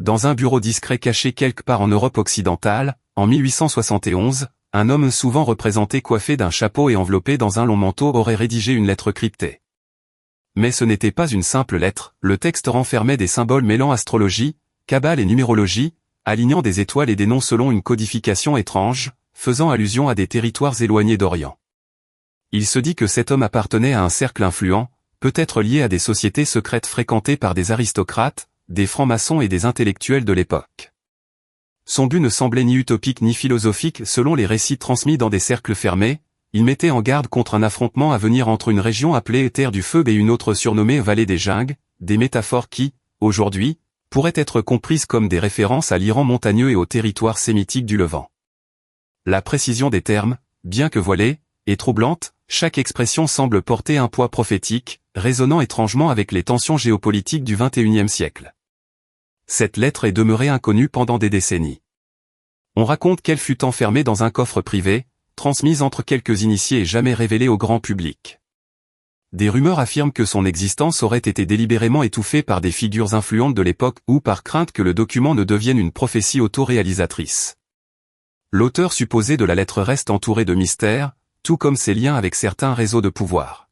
dans un bureau discret caché quelque part en Europe occidentale, en 1871, un homme souvent représenté coiffé d'un chapeau et enveloppé dans un long manteau aurait rédigé une lettre cryptée. Mais ce n'était pas une simple lettre, le texte renfermait des symboles mêlant astrologie, cabale et numérologie, alignant des étoiles et des noms selon une codification étrange, faisant allusion à des territoires éloignés d'Orient. Il se dit que cet homme appartenait à un cercle influent, peut-être lié à des sociétés secrètes fréquentées par des aristocrates, des francs-maçons et des intellectuels de l'époque. Son but ne semblait ni utopique ni philosophique selon les récits transmis dans des cercles fermés, il mettait en garde contre un affrontement à venir entre une région appelée Terre du Feu et une autre surnommée Vallée des Jungs, des métaphores qui, aujourd'hui, pourraient être comprises comme des références à l'Iran montagneux et au territoire sémitique du Levant. La précision des termes, bien que voilée, est troublante, chaque expression semble porter un poids prophétique, résonnant étrangement avec les tensions géopolitiques du XXIe siècle. Cette lettre est demeurée inconnue pendant des décennies. On raconte qu'elle fut enfermée dans un coffre privé, transmise entre quelques initiés et jamais révélée au grand public. Des rumeurs affirment que son existence aurait été délibérément étouffée par des figures influentes de l'époque ou par crainte que le document ne devienne une prophétie autoréalisatrice. L'auteur supposé de la lettre reste entouré de mystères, tout comme ses liens avec certains réseaux de pouvoir.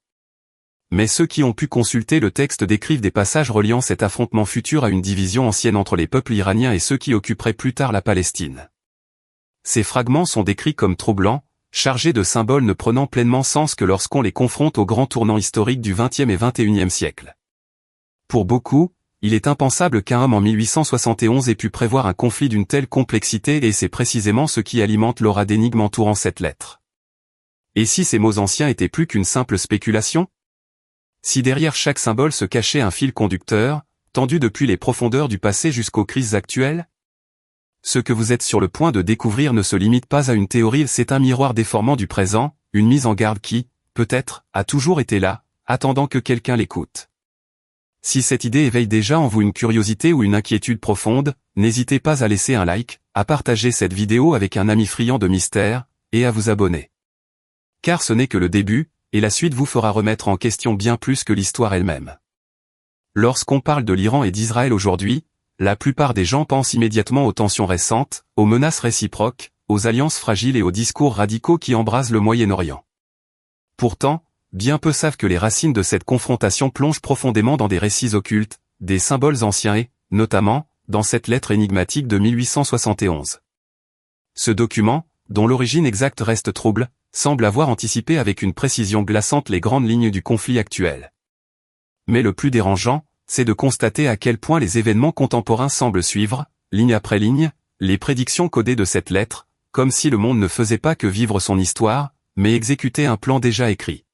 Mais ceux qui ont pu consulter le texte décrivent des passages reliant cet affrontement futur à une division ancienne entre les peuples iraniens et ceux qui occuperaient plus tard la Palestine. Ces fragments sont décrits comme troublants, chargés de symboles ne prenant pleinement sens que lorsqu'on les confronte au grand tournant historique du XXe et XXIe siècle. Pour beaucoup, il est impensable qu'un homme en 1871 ait pu prévoir un conflit d'une telle complexité et c'est précisément ce qui alimente l'aura d'énigme entourant cette lettre. Et si ces mots anciens étaient plus qu'une simple spéculation ? Si derrière chaque symbole se cachait un fil conducteur, tendu depuis les profondeurs du passé jusqu'aux crises actuelles ? Ce que vous êtes sur le point de découvrir ne se limite pas à une théorie, c'est un miroir déformant du présent, une mise en garde qui, peut-être, a toujours été là, attendant que quelqu'un l'écoute. Si cette idée éveille déjà en vous une curiosité ou une inquiétude profonde, n'hésitez pas à laisser un like, à partager cette vidéo avec un ami friand de mystère, et à vous abonner. Car ce n'est que le début, et la suite vous fera remettre en question bien plus que l'histoire elle-même. Lorsqu'on parle de l'Iran et d'Israël aujourd'hui, la plupart des gens pensent immédiatement aux tensions récentes, aux menaces réciproques, aux alliances fragiles et aux discours radicaux qui embrasent le Moyen-Orient. Pourtant, bien peu savent que les racines de cette confrontation plongent profondément dans des récits occultes, des symboles anciens et, notamment, dans cette lettre énigmatique de 1871. Ce document, dont l'origine exacte reste trouble, semble avoir anticipé avec une précision glaçante les grandes lignes du conflit actuel. Mais le plus dérangeant, c'est de constater à quel point les événements contemporains semblent suivre, ligne après ligne, les prédictions codées de cette lettre, comme si le monde ne faisait pas que vivre son histoire, mais exécuter un plan déjà écrit.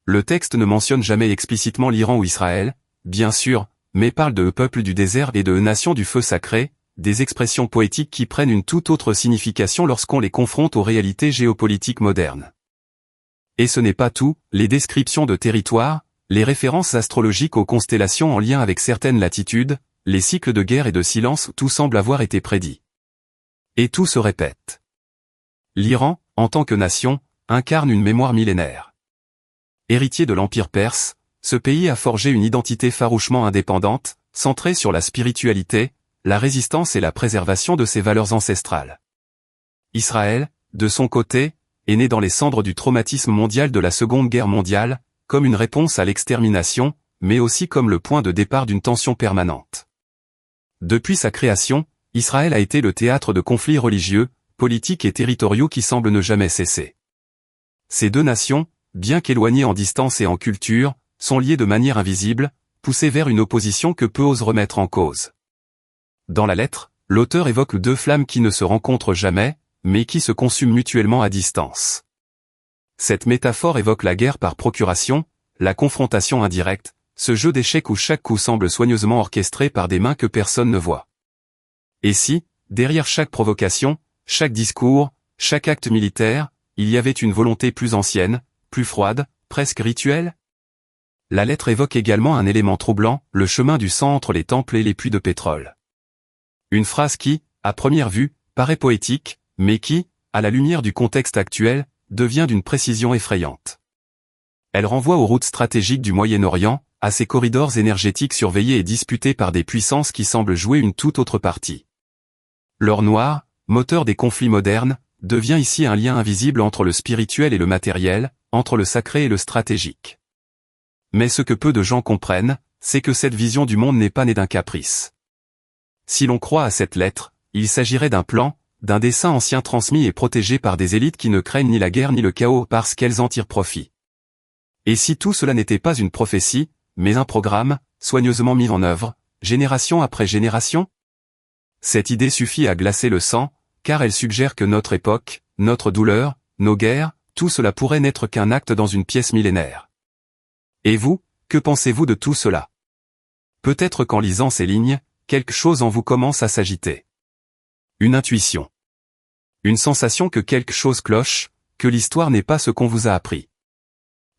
Le texte ne mentionne jamais explicitement l'Iran ou Israël, bien sûr, mais parle de peuples du désert et de nations du feu sacré, des expressions poétiques qui prennent une toute autre signification lorsqu'on les confronte aux réalités géopolitiques modernes. Et ce n'est pas tout, les descriptions de territoires, les références astrologiques aux constellations en lien avec certaines latitudes, les cycles de guerre et de silence, tout semble avoir été prédit. Et tout se répète. L'Iran, en tant que nation, incarne une mémoire millénaire. Héritier de l'Empire perse, ce pays a forgé une identité farouchement indépendante, centrée sur la spiritualité, la résistance et la préservation de ses valeurs ancestrales. Israël, de son côté, est né dans les cendres du traumatisme mondial de la Seconde Guerre mondiale, comme une réponse à l'extermination, mais aussi comme le point de départ d'une tension permanente. Depuis sa création, Israël a été le théâtre de conflits religieux, politiques et territoriaux qui semblent ne jamais cesser. Ces deux nations, bien qu'éloignées en distance et en culture, sont liées de manière invisible, poussées vers une opposition que peu osent remettre en cause. Dans la lettre, l'auteur évoque deux flammes qui ne se rencontrent jamais, mais qui se consument mutuellement à distance. Cette métaphore évoque la guerre par procuration, la confrontation indirecte, ce jeu d'échecs où chaque coup semble soigneusement orchestré par des mains que personne ne voit. Et si, derrière chaque provocation, chaque discours, chaque acte militaire, il y avait une volonté plus ancienne, plus froide, presque rituelle ? La lettre évoque également un élément troublant, le chemin du sang entre les temples et les puits de pétrole. Une phrase qui, à première vue, paraît poétique, mais qui, à la lumière du contexte actuel, devient d'une précision effrayante. Elle renvoie aux routes stratégiques du Moyen-Orient, à ces corridors énergétiques surveillés et disputés par des puissances qui semblent jouer une toute autre partie. L'or noir, moteur des conflits modernes, devient ici un lien invisible entre le spirituel et le matériel, entre le sacré et le stratégique. Mais ce que peu de gens comprennent, c'est que cette vision du monde n'est pas née d'un caprice. Si l'on croit à cette lettre, il s'agirait d'un plan, d'un dessein ancien transmis et protégé par des élites qui ne craignent ni la guerre ni le chaos parce qu'elles en tirent profit. Et si tout cela n'était pas une prophétie, mais un programme, soigneusement mis en œuvre, génération après génération? Cette idée suffit à glacer le sang, car elle suggère que notre époque, notre douleur, nos guerres, tout cela pourrait n'être qu'un acte dans une pièce millénaire. Et vous, que pensez-vous de tout cela? Peut-être qu'en lisant ces lignes, quelque chose en vous commence à s'agiter. Une intuition. Une sensation que quelque chose cloche, que l'histoire n'est pas ce qu'on vous a appris.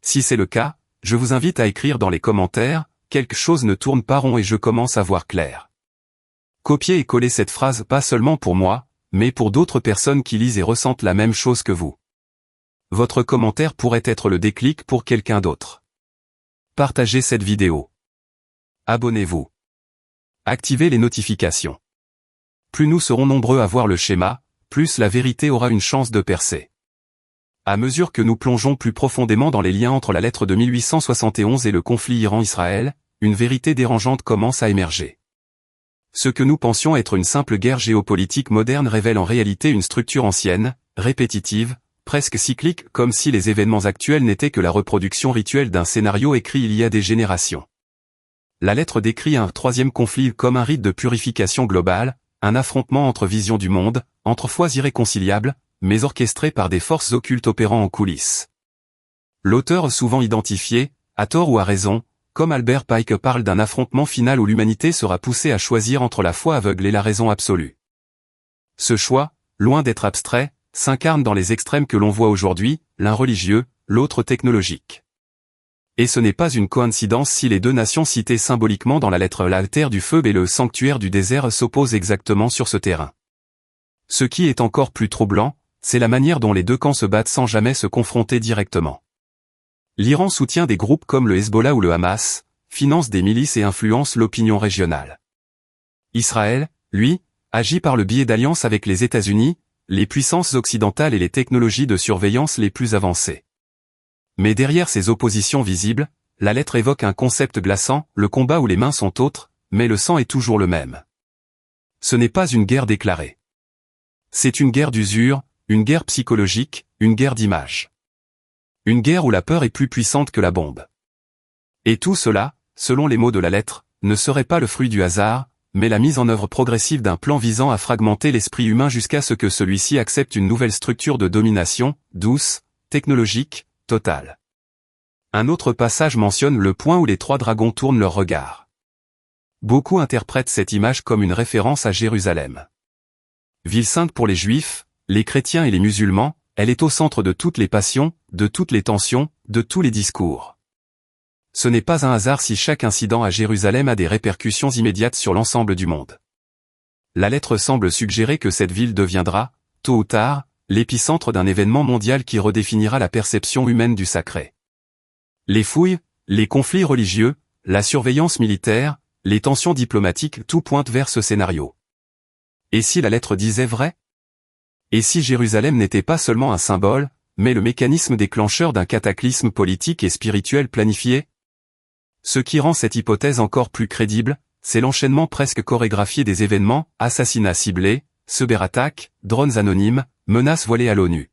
Si c'est le cas, je vous invite à écrire dans les commentaires, quelque chose ne tourne pas rond et je commence à voir clair. Copiez et collez cette phrase pas seulement pour moi, mais pour d'autres personnes qui lisent et ressentent la même chose que vous. Votre commentaire pourrait être le déclic pour quelqu'un d'autre. Partagez cette vidéo. Abonnez-vous. Activez les notifications. Plus nous serons nombreux à voir le schéma, plus la vérité aura une chance de percer. À mesure que nous plongeons plus profondément dans les liens entre la lettre de 1871 et le conflit Iran-Israël, une vérité dérangeante commence à émerger. Ce que nous pensions être une simple guerre géopolitique moderne révèle en réalité une structure ancienne, répétitive, presque cyclique, comme si les événements actuels n'étaient que la reproduction rituelle d'un scénario écrit il y a des générations. La lettre décrit un troisième conflit comme un rite de purification globale, un affrontement entre visions du monde, entre fois irréconciliables, mais orchestré par des forces occultes opérant en coulisses. L'auteur souvent identifié, à tort ou à raison, comme Albert Pike parle d'un affrontement final où l'humanité sera poussée à choisir entre la foi aveugle et la raison absolue. Ce choix, loin d'être abstrait, s'incarne dans les extrêmes que l'on voit aujourd'hui, l'un religieux, l'autre technologique. Et ce n'est pas une coïncidence si les deux nations citées symboliquement dans la lettre l'altère du feu et le sanctuaire du désert s'opposent exactement sur ce terrain. Ce qui est encore plus troublant, c'est la manière dont les deux camps se battent sans jamais se confronter directement. L'Iran soutient des groupes comme le Hezbollah ou le Hamas, finance des milices et influence l'opinion régionale. Israël, lui, agit par le biais d'alliances avec les États-Unis, les puissances occidentales et les technologies de surveillance les plus avancées. Mais derrière ces oppositions visibles, la lettre évoque un concept glaçant, le combat où les mains sont autres, mais le sang est toujours le même. Ce n'est pas une guerre déclarée. C'est une guerre d'usure, une guerre psychologique, une guerre d'image. Une guerre où la peur est plus puissante que la bombe. Et tout cela, selon les mots de la lettre, ne serait pas le fruit du hasard, mais la mise en œuvre progressive d'un plan visant à fragmenter l'esprit humain jusqu'à ce que celui-ci accepte une nouvelle structure de domination, douce, technologique, totale. Un autre passage mentionne le point où les trois dragons tournent leur regard. Beaucoup interprètent cette image comme une référence à Jérusalem. Ville sainte pour les Juifs, les chrétiens et les musulmans, elle est au centre de toutes les passions, de toutes les tensions, de tous les discours. Ce n'est pas un hasard si chaque incident à Jérusalem a des répercussions immédiates sur l'ensemble du monde. La lettre semble suggérer que cette ville deviendra, tôt ou tard, l'épicentre d'un événement mondial qui redéfinira la perception humaine du sacré. Les fouilles, les conflits religieux, la surveillance militaire, les tensions diplomatiques, tout pointe vers ce scénario. Et si la lettre disait vrai? Et si Jérusalem n'était pas seulement un symbole, mais le mécanisme déclencheur d'un cataclysme politique et spirituel planifié? Ce qui rend cette hypothèse encore plus crédible, c'est l'enchaînement presque chorégraphié des événements, assassinats ciblés, cyberattaques, drones anonymes, menaces voilées à l'ONU.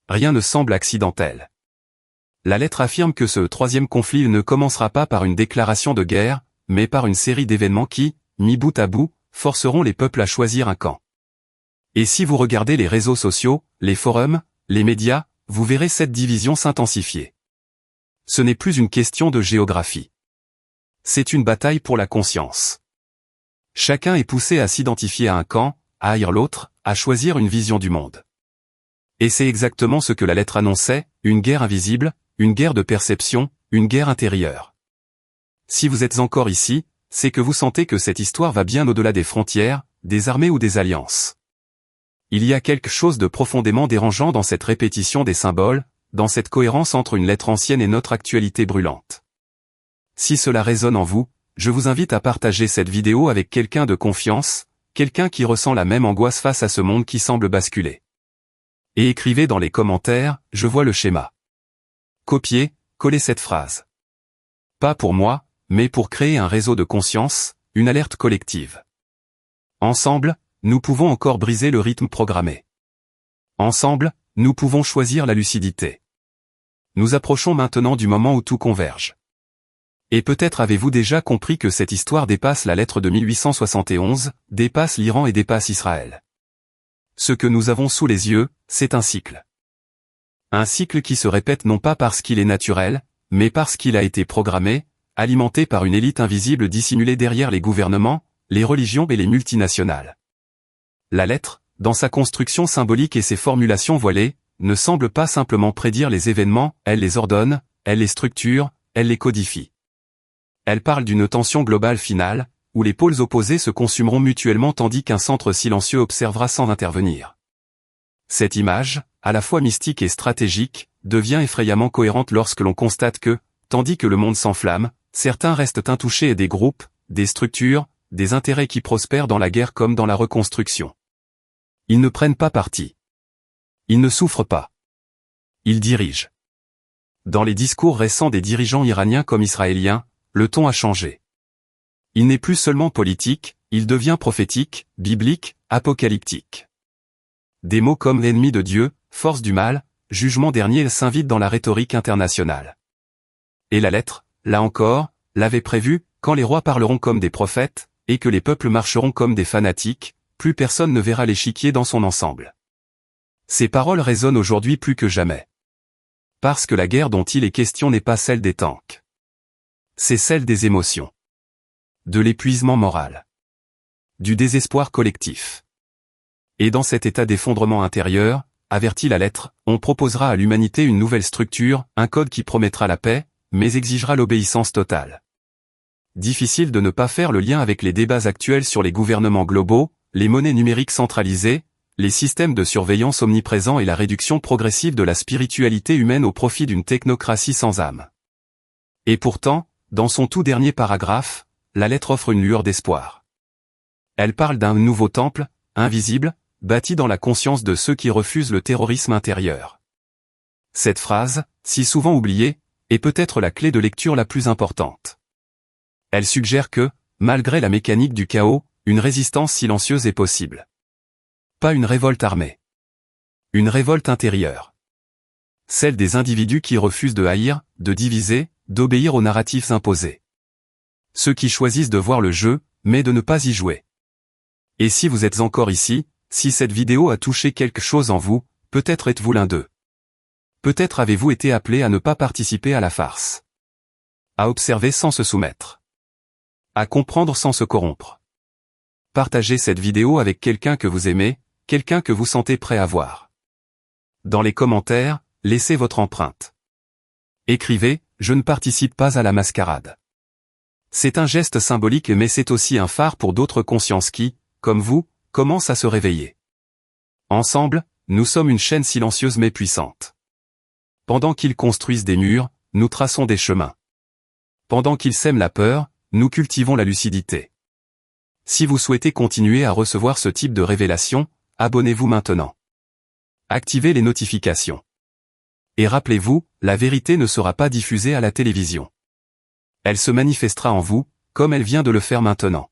Rien ne semble accidentel. La lettre affirme que ce troisième conflit ne commencera pas par une déclaration de guerre, mais par une série d'événements qui, mis bout à bout, forceront les peuples à choisir un camp. Et si vous regardez les réseaux sociaux, les forums, les médias, vous verrez cette division s'intensifier. Ce n'est plus une question de géographie. C'est une bataille pour la conscience. Chacun est poussé à s'identifier à un camp, à haïr l'autre, à choisir une vision du monde. Et c'est exactement ce que la lettre annonçait, une guerre invisible, une guerre de perception, une guerre intérieure. Si vous êtes encore ici, c'est que vous sentez que cette histoire va bien au-delà des frontières, des armées ou des alliances. Il y a quelque chose de profondément dérangeant dans cette répétition des symboles, dans cette cohérence entre une lettre ancienne et notre actualité brûlante. Si cela résonne en vous, je vous invite à partager cette vidéo avec quelqu'un de confiance, quelqu'un qui ressent la même angoisse face à ce monde qui semble basculer. Et écrivez dans les commentaires, je vois le schéma. Copiez, collez cette phrase. Pas pour moi, mais pour créer un réseau de conscience, une alerte collective. Ensemble, nous pouvons encore briser le rythme programmé. Ensemble, nous pouvons choisir la lucidité. Nous approchons maintenant du moment où tout converge. Et peut-être avez-vous déjà compris que cette histoire dépasse la lettre de 1871, dépasse l'Iran et dépasse Israël. Ce que nous avons sous les yeux, c'est un cycle. Un cycle qui se répète non pas parce qu'il est naturel, mais parce qu'il a été programmé, alimenté par une élite invisible dissimulée derrière les gouvernements, les religions et les multinationales. La lettre, dans sa construction symbolique et ses formulations voilées, ne semble pas simplement prédire les événements, elle les ordonne, elle les structure, elle les codifie. Elle parle d'une tension globale finale, où les pôles opposés se consumeront mutuellement tandis qu'un centre silencieux observera sans intervenir. Cette image, à la fois mystique et stratégique, devient effrayamment cohérente lorsque l'on constate que, tandis que le monde s'enflamme, certains restent intouchés et des groupes, des structures, des intérêts qui prospèrent dans la guerre comme dans la reconstruction. Ils ne prennent pas parti. Ils ne souffrent pas. Ils dirigent. Dans les discours récents des dirigeants iraniens comme israéliens, le ton a changé. Il n'est plus seulement politique, il devient prophétique, biblique, apocalyptique. Des mots comme ennemi de Dieu, force du mal, jugement dernier s'invitent dans la rhétorique internationale. Et la lettre, là encore, l'avait prévu, quand les rois parleront comme des prophètes, et que les peuples marcheront comme des fanatiques, plus personne ne verra l'échiquier dans son ensemble. Ces paroles résonnent aujourd'hui plus que jamais. Parce que la guerre dont il est question n'est pas celle des tanks. C'est celle des émotions. De l'épuisement moral. Du désespoir collectif. Et dans cet état d'effondrement intérieur, avertit la lettre, on proposera à l'humanité une nouvelle structure, un code qui promettra la paix, mais exigera l'obéissance totale. Difficile de ne pas faire le lien avec les débats actuels sur les gouvernements globaux, les monnaies numériques centralisées, les systèmes de surveillance omniprésents et la réduction progressive de la spiritualité humaine au profit d'une technocratie sans âme. Et pourtant, dans son tout dernier paragraphe, la lettre offre une lueur d'espoir. Elle parle d'un nouveau temple, invisible, bâti dans la conscience de ceux qui refusent le terrorisme intérieur. Cette phrase, si souvent oubliée, est peut-être la clé de lecture la plus importante. Elle suggère que, malgré la mécanique du chaos, une résistance silencieuse est possible. Pas une révolte armée. Une révolte intérieure. Celle des individus qui refusent de haïr, de diviser, d'obéir aux narratifs imposés. Ceux qui choisissent de voir le jeu, mais de ne pas y jouer. Et si vous êtes encore ici, si cette vidéo a touché quelque chose en vous, peut-être êtes-vous l'un d'eux. Peut-être avez-vous été appelé à ne pas participer à la farce. À observer sans se soumettre. À comprendre sans se corrompre. Partagez cette vidéo avec quelqu'un que vous aimez, quelqu'un que vous sentez prêt à voir. Dans les commentaires, laissez votre empreinte. Écrivez, je ne participe pas à la mascarade. C'est un geste symbolique mais c'est aussi un phare pour d'autres consciences qui, comme vous, commencent à se réveiller. Ensemble, nous sommes une chaîne silencieuse mais puissante. Pendant qu'ils construisent des murs, nous traçons des chemins. Pendant qu'ils sèment la peur, nous cultivons la lucidité. Si vous souhaitez continuer à recevoir ce type de révélation, abonnez-vous maintenant. Activez les notifications. Et rappelez-vous, la vérité ne sera pas diffusée à la télévision. Elle se manifestera en vous, comme elle vient de le faire maintenant.